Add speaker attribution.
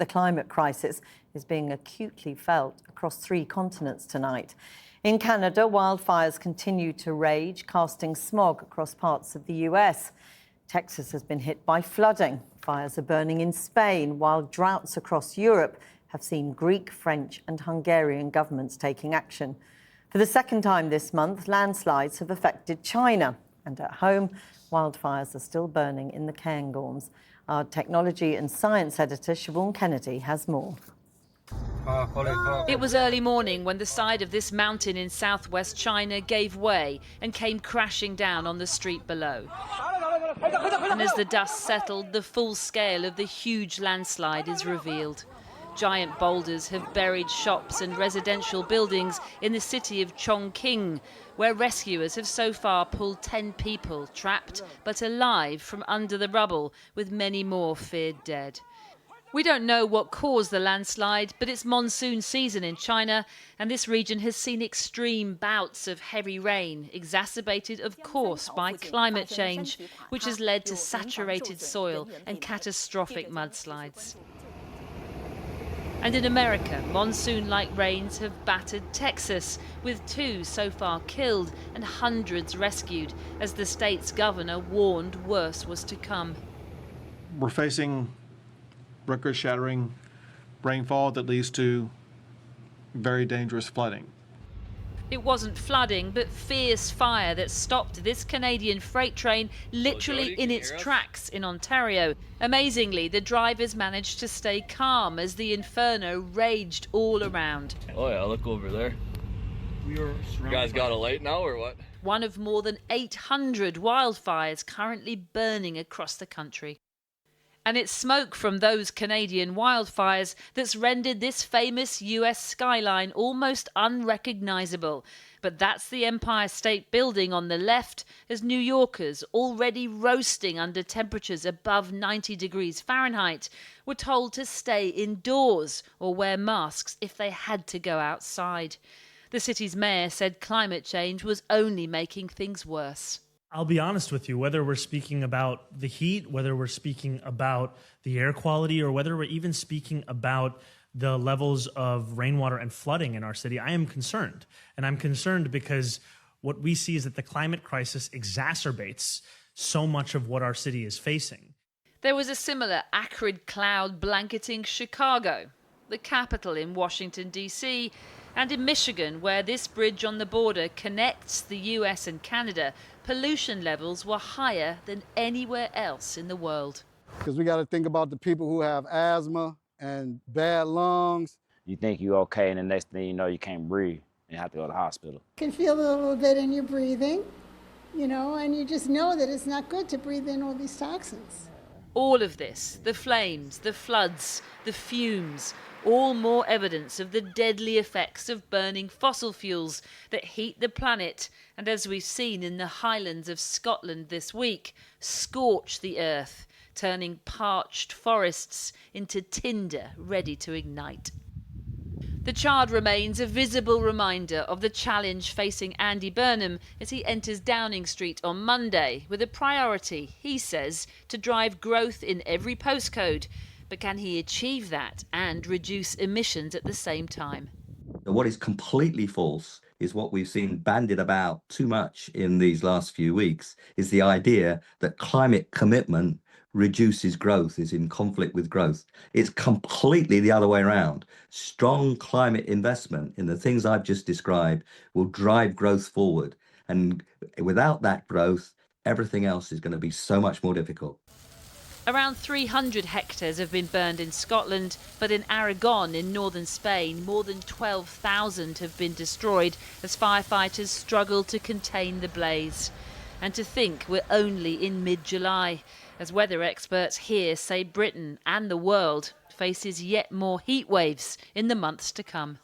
Speaker 1: The climate crisis is being acutely felt across 3 continents tonight. In Canada, wildfires continue to rage, casting smog across parts of the US. Texas has been hit by flooding. Fires are burning in Spain, while droughts across Europe have seen Greek, French and Hungarian governments taking action. For the second time this month, landslides have affected China. And at home, wildfires are still burning in the Cairngorms. Our technology and science editor, Siobhan Kennedy, has more.
Speaker 2: It was early morning when the side of this mountain in southwest China gave way and came crashing down on the street below. And as the dust settled, the full scale of the huge landslide is revealed. Giant boulders have buried shops and residential buildings in the city of Chongqing, where rescuers have so far pulled 10 people trapped but alive from under the rubble, with many more feared dead. We don't know what caused the landslide, but it's monsoon season in China, and this region has seen extreme bouts of heavy rain, exacerbated, of course, by climate change, which has led to saturated soil and catastrophic mudslides. And in America, monsoon-like rains have battered Texas, with 2 so far killed and hundreds rescued, as the state's governor warned worse was to come.
Speaker 3: We're facing record-shattering rainfall that leads to very dangerous flooding.
Speaker 2: It wasn't flooding, but fierce fire that stopped this Canadian freight train literally in its tracks in Ontario. Amazingly, the drivers managed to stay calm as the inferno raged all around.
Speaker 4: Oh yeah, look over there. You guys got a light now or what?
Speaker 2: One of more than 800 wildfires currently burning across the country. And it's smoke from those Canadian wildfires that's rendered this famous US skyline almost unrecognisable. But that's the Empire State Building on the left, as New Yorkers, already roasting under temperatures above 90 degrees Fahrenheit, were told to stay indoors or wear masks if they had to go outside. The city's mayor said climate change was only making things worse.
Speaker 5: I'll be honest with you, whether we're speaking about the heat, whether we're speaking about the air quality, or whether we're even speaking about the levels of rainwater and flooding in our city, I am concerned. And I'm concerned because what we see is that the climate crisis exacerbates so much of what our city is facing.
Speaker 2: There was a similar acrid cloud blanketing Chicago, the capital in Washington, D.C., and in Michigan, where this bridge on the border connects the US and Canada, pollution levels were higher than anywhere else in the world.
Speaker 6: Because we got to think about the people who have asthma and bad lungs.
Speaker 7: You think you're okay, and the next thing you know, you can't breathe and you have to go to the hospital.
Speaker 8: You can feel it a little bit in your breathing, and you just know that it's not good to breathe in all these toxins.
Speaker 2: All of this, the flames, the floods, the fumes, all more evidence of the deadly effects of burning fossil fuels that heat the planet and, as we've seen in the Highlands of Scotland this week, scorch the earth, turning parched forests into tinder ready to ignite. The charred remains a visible reminder of the challenge facing Andy Burnham as he enters Downing Street on Monday, with a priority, he says, to drive growth in every postcode. But can he achieve that and reduce emissions at the same time?
Speaker 9: What is completely false is what we've seen bandied about too much in these last few weeks, is the idea that climate commitment reduces growth, is in conflict with growth. It's completely the other way around. Strong climate investment in the things I've just described will drive growth forward. And without that growth, everything else is going to be so much more difficult.
Speaker 2: Around 300 hectares have been burned in Scotland, but in Aragon in northern Spain, more than 12,000 have been destroyed as firefighters struggle to contain the blaze. And to think we're only in mid-July, as weather experts here say Britain and the world faces yet more heat waves in the months to come.